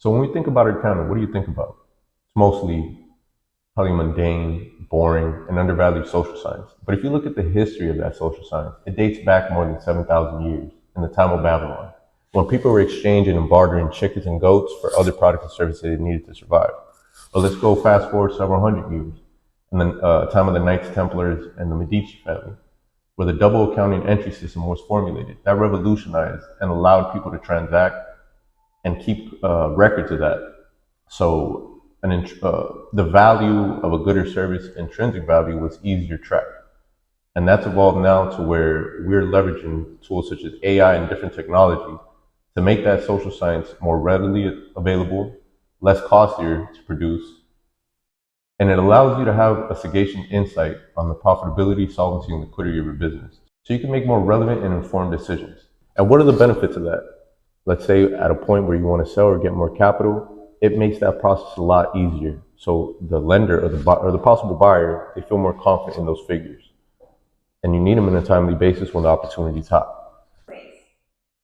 So when we think about accounting, what do you think about? It's mostly probably mundane, boring, and undervalued social science. But if you look at the history of that social science, it dates back more than 7,000 years in the time of Babylon, when people were exchanging and bartering chickens and goats for other products and services they needed to survive. But let's go fast forward several hundred years, in the time of the Knights Templars and the Medici family, where the double accounting entry system was formulated. That revolutionized and allowed people to transact and keep records of that. So the value of a good or service, intrinsic value, was easier tracked. And that's evolved now to where we're leveraging tools such as AI and different technology to make that social science more readily available, less costlier to produce, and it allows you to have a sagacious insight on the profitability, solvency, and liquidity of your business. So you can make more relevant and informed decisions. And what are the benefits of that? Let's say at a point where you want to sell or get more capital, it makes that process a lot easier. So the lender or the possible buyer, they feel more confident in those figures. And you need them on a timely basis when the opportunity's hot.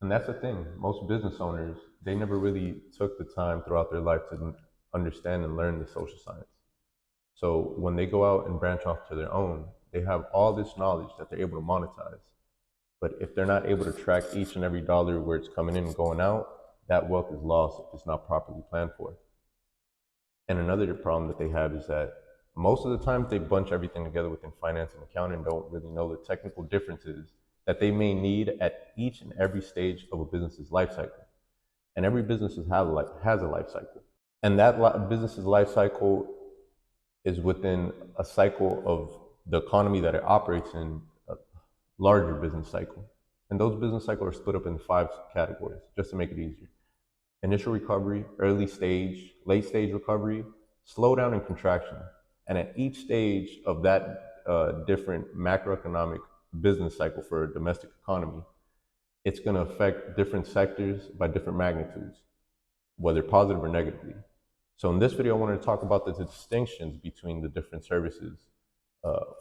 And that's the thing. Most business owners, they never really took the time throughout their life to understand and learn the social science. So when they go out and branch off to their own, they have all this knowledge that they're able to monetize. But if they're not able to track each and every dollar where it's coming in and going out, that wealth is lost if it's not properly planned for. And another problem that they have is that most of the time they bunch everything together within finance and accounting and don't really know the technical differences that they may need at each and every stage of a business's life cycle. And every business has a life cycle. And that business's life cycle is within a cycle of the economy that it operates in, a larger business cycle. And those business cycles are split up in 5 categories, just to make it easier. Initial recovery, early stage, late stage recovery, slowdown, and contraction. And at each stage of that different macroeconomic business cycle for a domestic economy, it's going to affect different sectors by different magnitudes, whether positive or negatively. So in this video, I wanted to talk about the distinctions between the different services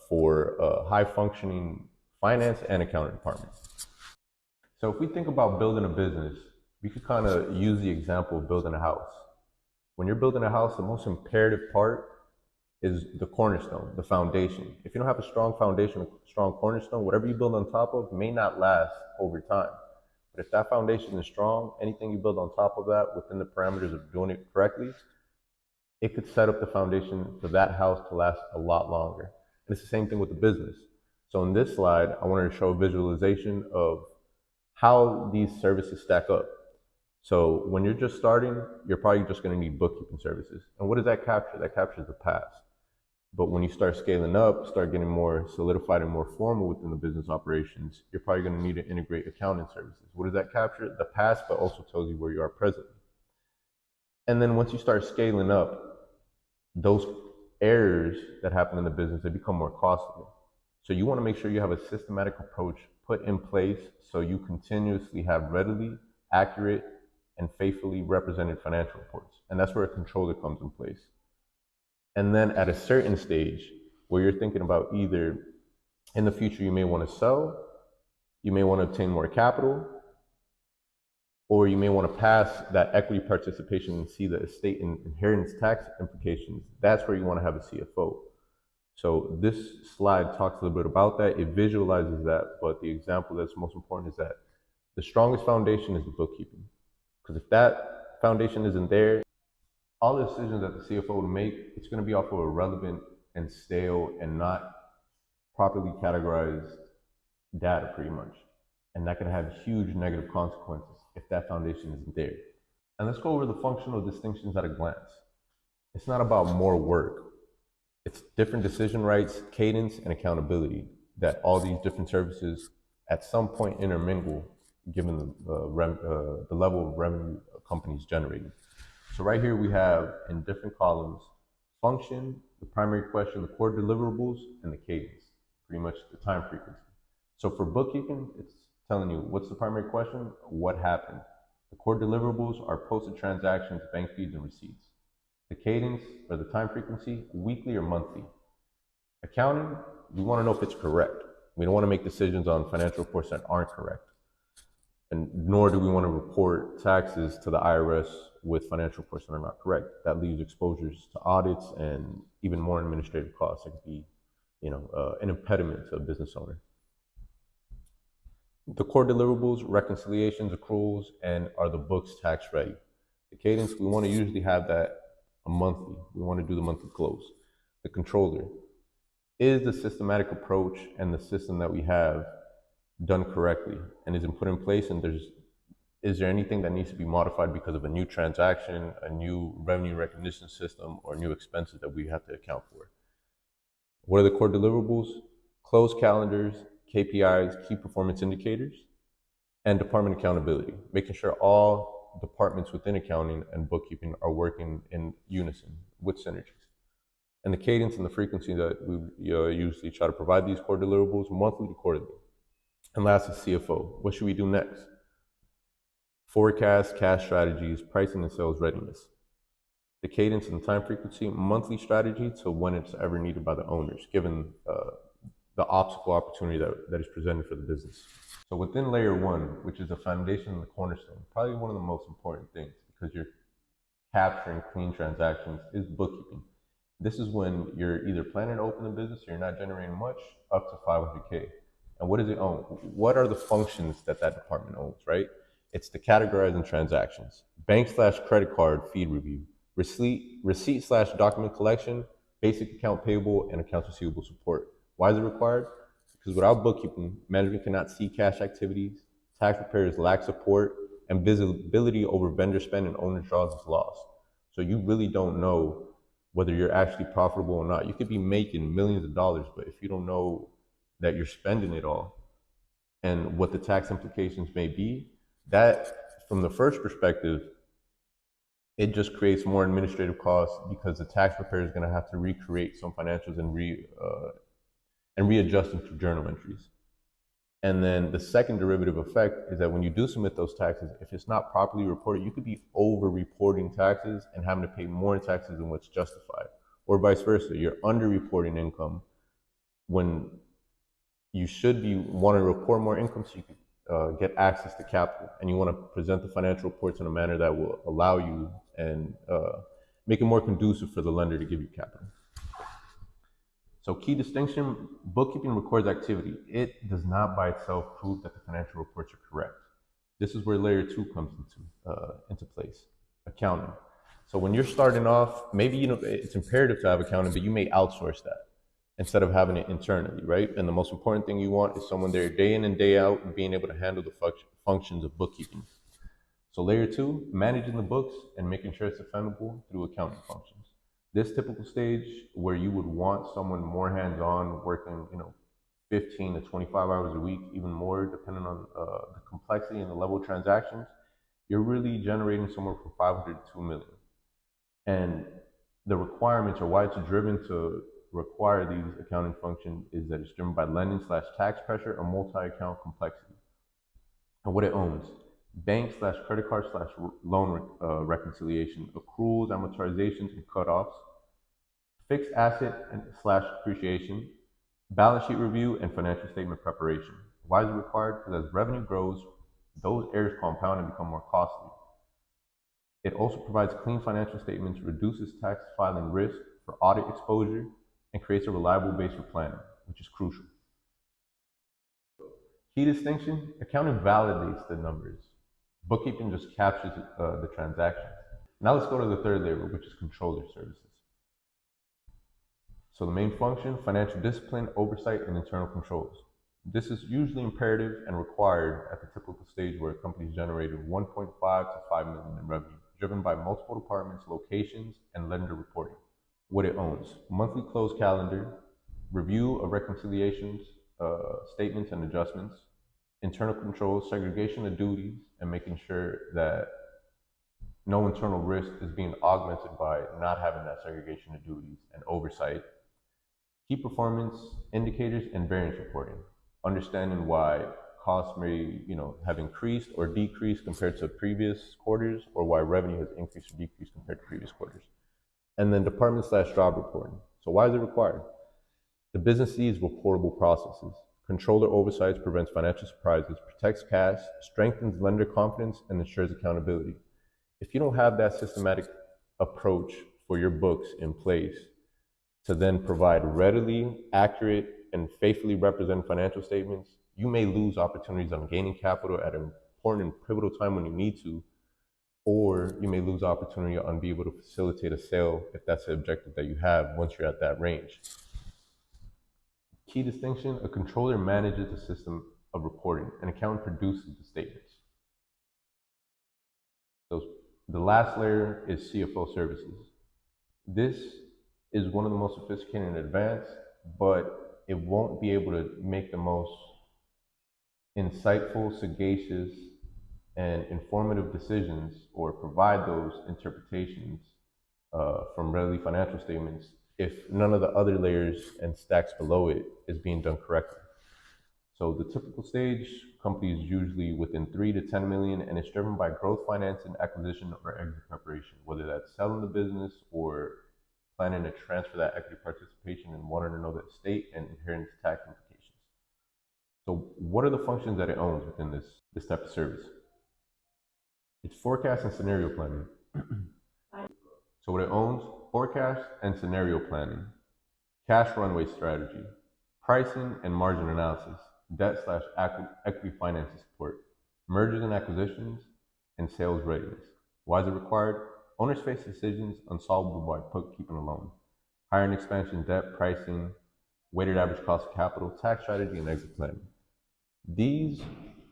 for high functioning finance and accounting departments. So if we think about building a business, we could kind of use the example of building a house. When you're building a house, the most imperative part is the cornerstone, the foundation. If you don't have a strong foundation, a strong cornerstone, whatever you build on top of may not last over time. But if that foundation is strong, anything you build on top of that within the parameters of doing it correctly, it could set up the foundation for that house to last a lot longer. And it's the same thing with the business. So in this slide, I wanted to show a visualization of how these services stack up. So when you're just starting, you're probably just going to need bookkeeping services. And what does that capture? That captures the past. But when you start scaling up, start getting more solidified and more formal within the business operations, you're probably going to need to integrate accounting services. What does that capture? The past, but also tells you where you are presently. And then once you start scaling up, those errors that happen in the business, they become more costly. So you want to make sure you have a systematic approach put in place so you continuously have readily, accurate, and faithfully represented financial reports. And that's where a controller comes in place. And then at a certain stage where you're thinking about either in the future you may want to sell, you may want to obtain more capital, or you may want to pass that equity participation and see the estate and inheritance tax implications. That's where you want to have a CFO. So this slide talks a little bit about that. It visualizes that, but the example that's most important is that the strongest foundation is the bookkeeping. Because if that foundation isn't there, all the decisions that the CFO would make, it's going to be off of irrelevant and stale and not properly categorized data pretty much. And that can have huge negative consequences if that foundation isn't there. And let's go over the functional distinctions at a glance. It's not about more work. It's different decision rights, cadence, and accountability that all these different services at some point intermingle given the level of revenue a company's generating. So right here we have in different columns, function, the primary question, the core deliverables, and the cadence, pretty much the time frequency. So for bookkeeping, it's telling you what's the primary question, what happened. The core deliverables are posted transactions, bank feeds, and receipts. The cadence or the time frequency, weekly or monthly. Accounting, we want to know if it's correct. We don't want to make decisions on financial reports that aren't correct. And nor do we want to report taxes to the IRS with financial reports that are not correct. That leaves exposures to audits and even more administrative costs that could be, an impediment to a business owner. The core deliverables, reconciliations, accruals, and are the books tax ready? The cadence, we want to usually have that a monthly. We want to do the monthly close. The controller, is the systematic approach and the system that we have done correctly, and is it put in place, and is there anything that needs to be modified because of a new transaction, a new revenue recognition system, or new expenses that we have to account for? What are the core deliverables? Close calendars, KPIs, key performance indicators, and department accountability, making sure all departments within accounting and bookkeeping are working in unison with synergies. And the cadence and the frequency that we usually try to provide these core deliverables, monthly to quarterly. And last is CFO. What should we do next? Forecast, cash strategies, pricing and sales readiness. The cadence and the time frequency, monthly strategy to when it's ever needed by the owners, given the obstacle opportunity that is presented for the business. So within layer one, which is the foundation and the cornerstone, probably one of the most important things because you're capturing clean transactions is bookkeeping. This is when you're either planning to open a business or you're not generating much, up to 500K. And what does it own? What are the functions that department owns, right? It's the categorizing transactions, bank/credit card feed review, receipt/document collection, basic account payable, and accounts receivable support. Why is it required? Because without bookkeeping, management cannot see cash activities, tax preparers lack support, and visibility over vendor spend and owner draws is lost. So you really don't know whether you're actually profitable or not. You could be making millions of dollars, but if you don't know that you're spending it all and what the tax implications may be, that from the first perspective, it just creates more administrative costs because the tax preparer is going to have to recreate some financials and readjust them to journal entries. And then the second derivative effect is that when you do submit those taxes, if it's not properly reported, you could be over-reporting taxes and having to pay more in taxes than what's justified. Or vice versa, you're under-reporting income when you should be wanting to report more income so you can get access to capital. And you want to present the financial reports in a manner that will allow you and make it more conducive for the lender to give you capital. So key distinction, bookkeeping records activity. It does not by itself prove that the financial reports are correct. This is where layer two comes into place, accounting. So when you're starting off, maybe it's imperative to have accounting, but you may outsource that instead of having it internally, right? And the most important thing you want is someone there day in and day out and being able to handle the functions of bookkeeping. So layer two, managing the books and making sure it's defendable through accounting functions. This typical stage where you would want someone more hands-on, working, 15 to 25 hours a week, even more, depending on the complexity and the level of transactions, you're really generating somewhere from 500 to 2 million. And the requirements, or why it's driven to require these accounting functions, is that it's driven by lending/tax pressure or multi-account complexity. And what it owns: bank/credit card/loan reconciliation, accruals, amortizations, and cutoffs, fixed asset /depreciation, balance sheet review, and financial statement preparation. Why is it required? Because as revenue grows, those areas compound and become more costly. It also provides clean financial statements, reduces tax filing risk for audit exposure, and creates a reliable base for planning, which is crucial. Key distinction, accounting validates the numbers. Bookkeeping just captures the transactions. Now let's go to the third layer, which is controller services. So the main function, financial discipline, oversight, and internal controls. This is usually imperative and required at the typical stage where a company is generated 1.5 to 5 million in revenue, driven by multiple departments, locations, and lender reporting. What it owns: monthly close calendar, review of reconciliations, statements and adjustments, internal controls, segregation of duties, and making sure that no internal risk is being augmented by not having that segregation of duties, and oversight. Key performance indicators and variance reporting, understanding why costs may have increased or decreased compared to previous quarters, or why revenue has increased or decreased compared to previous quarters. And then department/job reporting. So why is it required? The business needs reportable processes. Controller oversight prevents financial surprises, protects cash, strengthens lender confidence, and ensures accountability. If you don't have that systematic approach for your books in place to then provide readily, accurate, and faithfully represent financial statements, you may lose opportunities on gaining capital at an important and pivotal time when you need to, or you may lose opportunity on being able to facilitate a sale if that's the objective that you have once you're at that range. Key distinction: a controller manages the system of reporting, an accountant produces the statements. So the last layer is CFO Services. This is one of the most sophisticated and advanced, but it won't be able to make the most insightful, sagacious, and informative decisions or provide those interpretations from readily financial statements if none of the other layers and stacks below it is being done correctly. So the typical stage, company is usually within 3 to 10 million, and it's driven by growth financing, acquisition, or exit preparation, whether that's selling the business or planning to transfer that equity participation and wanting to know the estate and inheritance tax implications. So what are the functions that it owns within this type of service? It's forecast and scenario planning. So what it owns: forecast and scenario planning, cash runway strategy, pricing and margin analysis, debt/equity financing support, mergers and acquisitions, and sales readiness. Why is it required? Owners face decisions unsolvable by bookkeeping alone. Hiring, expansion, debt, pricing, weighted average cost of capital, tax strategy, and exit planning. These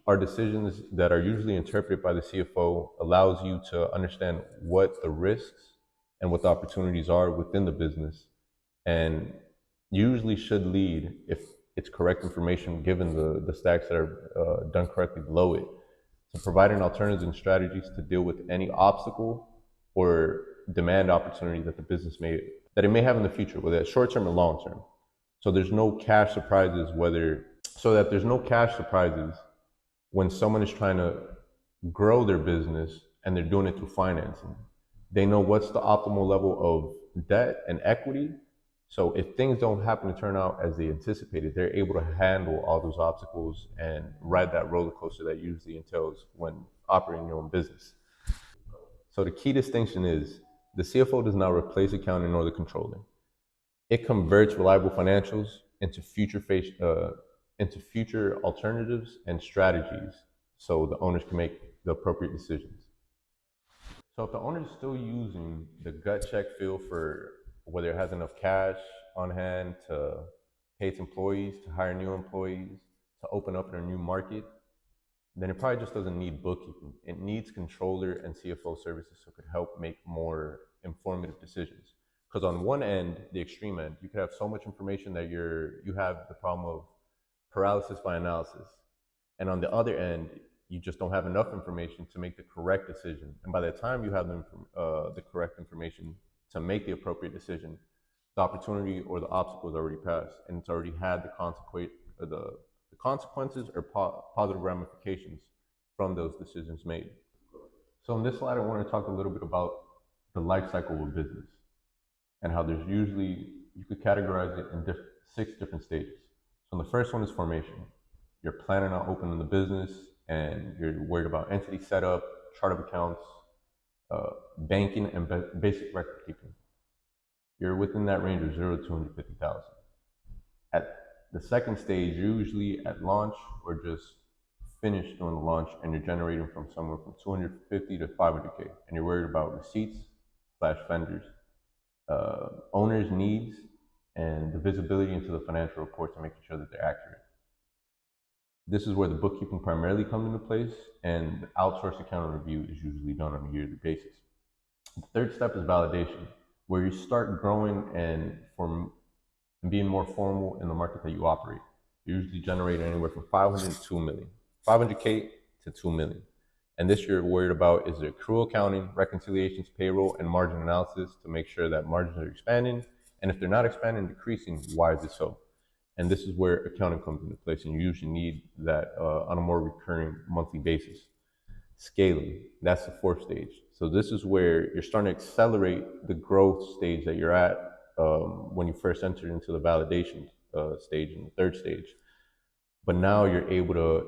are decisions that are usually interpreted by the CFO, allows you to understand what the risks and what the opportunities are within the business, and usually should lead, if it's correct information given the stacks that are done correctly below it, to providing alternatives and strategies to deal with any obstacle or demand opportunity that the business that it may have in the future, whether it's short term or long term. So there's no cash surprises when someone is trying to grow their business and they're doing it through financing. They know what's the optimal level of debt and equity. So if things don't happen to turn out as they anticipated, they're able to handle all those obstacles and ride that roller coaster that usually entails when operating your own business. So the key distinction is the CFO does not replace accounting nor the controller. It converts reliable financials into future alternatives and strategies so the owners can make the appropriate decisions. So if the owner is still using the gut check feel for whether it has enough cash on hand to pay its employees, to hire new employees, to open up in a new market, then it probably just doesn't need bookkeeping. It needs controller and CFO services so it could help make more informative decisions. Because on one end, the extreme end, you could have so much information that you have the problem of paralysis by analysis. And on the other end, you just don't have enough information to make the correct decision. And by the time you have the correct information to make the appropriate decision, the opportunity or the obstacle is already passed, and it's already had the consequences or positive ramifications from those decisions made. So in this slide, I want to talk a little bit about the life cycle of a business and how you could categorize it in 6 different stages. So the first one is formation. You're planning on opening the business and you're worried about entity setup, chart of accounts, banking, and basic record keeping. You're within that range of 0 to 250,000. At the second stage, usually at launch or just finished doing the launch, and you're generating from somewhere from 250 to 500K, and you're worried about receipts/vendors, owners' needs, and the visibility into the financial reports and making sure that they're accurate. This is where the bookkeeping primarily comes into place, and the outsourced accounting review is usually done on a yearly basis. The third step is validation, where you start growing and being more formal in the market that you operate. You usually generate anywhere from 500 to 2 million, 500K to 2 million. And this you're worried about is the accrual accounting, reconciliations, payroll, and margin analysis to make sure that margins are expanding. And if they're not expanding, decreasing, why is it so? And this is where accounting comes into place, and you usually need that on a more recurring monthly basis. Scaling, that's the 4th stage. So this is where you're starting to accelerate the growth stage that you're at when you first entered into the validation stage and the 3rd stage. but now you're able to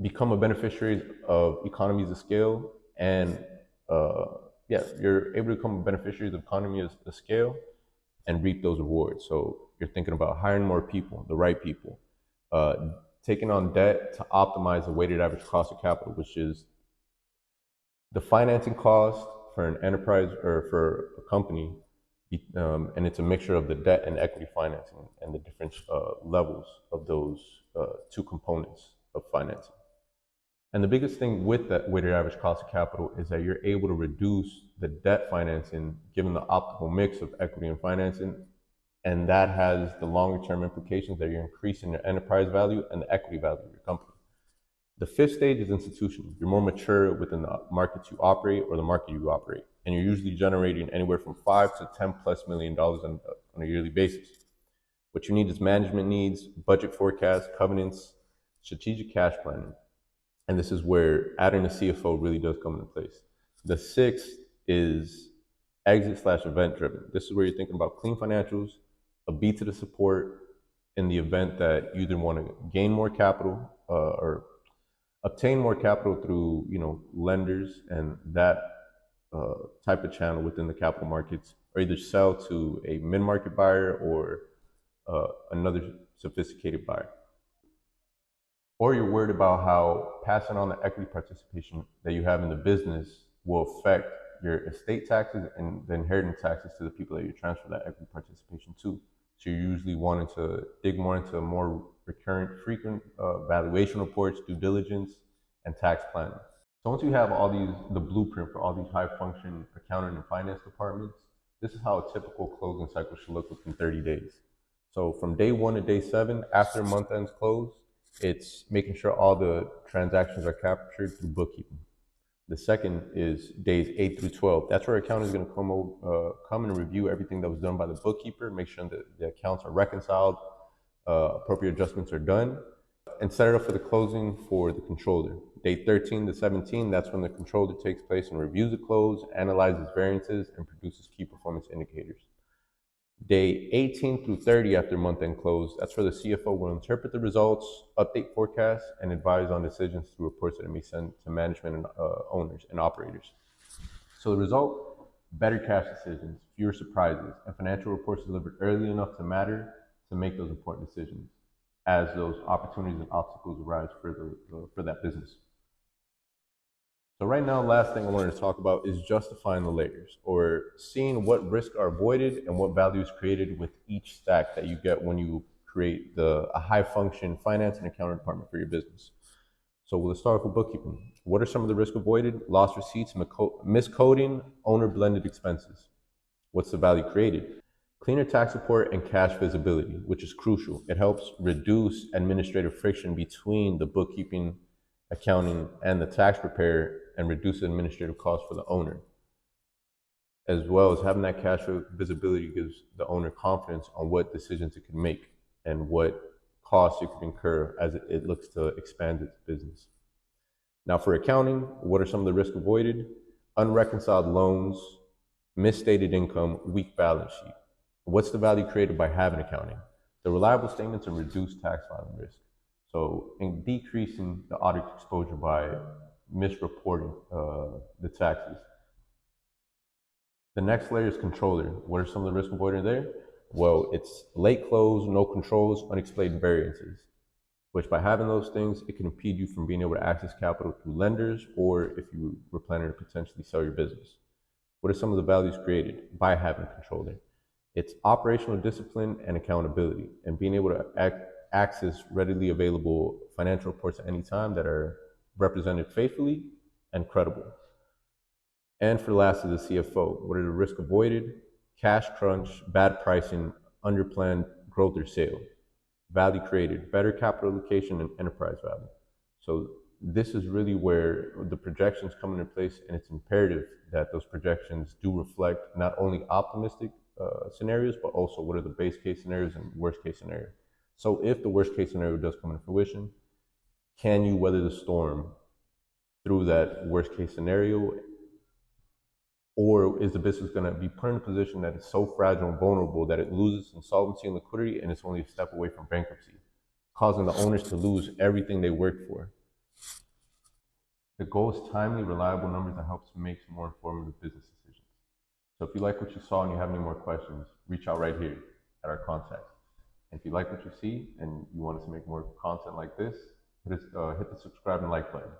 become a beneficiary of economies of scale and you're able to become a beneficiary of economies of scale and reap those rewards. So you're thinking about hiring more people, the right people, uh, taking on debt to optimize the weighted average cost of capital, which is the financing cost for an enterprise or for a company. And it's a mixture of the debt and equity financing and the different levels of those two components of financing. And the biggest thing with that weighted average cost of capital is that you're able to reduce the debt financing given the optimal mix of equity and financing. And that has the longer term implications that you're increasing your enterprise value and the equity value of your company. The fifth stage is institutional. You're more mature within the markets you operate or the market you operate. And you're usually generating anywhere from $5 to $10+ million on a yearly basis. What you need is management needs, budget forecasts, covenants, strategic cash planning. And this is where adding a CFO really does come into place. The sixth is exit/event driven. This is where you're thinking about clean financials, a beat to the support in the event that you either want to gain more capital or obtain more capital through lenders and that type of channel within the capital markets, or either sell to a mid-market buyer or another sophisticated buyer. Or you're worried about how passing on the equity participation that you have in the business will affect your estate taxes and the inheritance taxes to the people that you transfer that equity participation to. So you're usually wanting to dig more into more recurrent, frequent valuation reports, due diligence, and tax planning. So once you have the blueprint for all these high function accounting and finance departments, this is how a typical closing cycle should look within 30 days. So from day 1 to day 7, after month ends close, it's making sure all the transactions are captured through bookkeeping. The second is days 8 through 12. That's where accounting is going to come and review everything that was done by the bookkeeper, make sure that the accounts are reconciled, appropriate adjustments are done, and set it up for the closing for the controller. Day 13 to 17, that's when the controller takes place and reviews the close, analyzes variances, and produces key performance indicators. Day 18 through 30 after month-end close, that's where the CFO will interpret the results, update forecasts, and advise on decisions through reports that it may send to management and owners and operators. So the result, better cash decisions, fewer surprises, and financial reports delivered early enough to matter to make those important decisions as those opportunities and obstacles arise for that business. So right now, last thing I wanted to talk about is justifying the layers, or seeing what risks are avoided and what value is created with each stack that you get when you create a high function finance and accounting department for your business. So we'll start with bookkeeping. What are some of the risks avoided? Lost receipts, miscoding, owner blended expenses. What's the value created? Cleaner tax report and cash visibility, which is crucial. It helps reduce administrative friction between the bookkeeping, accounting, and the tax preparer, and reduce administrative costs for the owner. As well as having that cash flow visibility gives the owner confidence on what decisions it can make and what costs it could incur as it looks to expand its business. Now for accounting, what are some of the risks avoided? Unreconciled loans, misstated income, weak balance sheet. What's the value created by having accounting? The reliable statements and reduced tax filing risk. So in decreasing the audit exposure by misreporting the taxes. The next layer is controller. What are some of the risk avoided there? Well, it's late close, no controls, unexplained variances, which by having those things, it can impede you from being able to access capital through lenders, or if you were planning to potentially sell your business. What are some of the values created by having a controller? It's operational discipline and accountability, and being able to access readily available financial reports at any time that are represented faithfully and credible. And for the last is the CFO. What are the risks avoided? Cash crunch, bad pricing, underplanned growth or sale. Value created, better capital allocation and enterprise value. So this is really where the projections come into place, and it's imperative that those projections do reflect not only optimistic scenarios, but also what are the base case scenarios and worst case scenario. So if the worst case scenario does come into fruition, can you weather the storm through that worst case scenario? Or is the business going to be put in a position that is so fragile and vulnerable that it loses in solvency and liquidity and it's only a step away from bankruptcy? causing the owners to lose everything they worked for. The goal is timely, reliable numbers that helps make more informative business decisions. So if you like what you saw and you have any more questions, reach out right here at our contact. And if you like what you see and you want us to make more content like this, hit the subscribe and like button.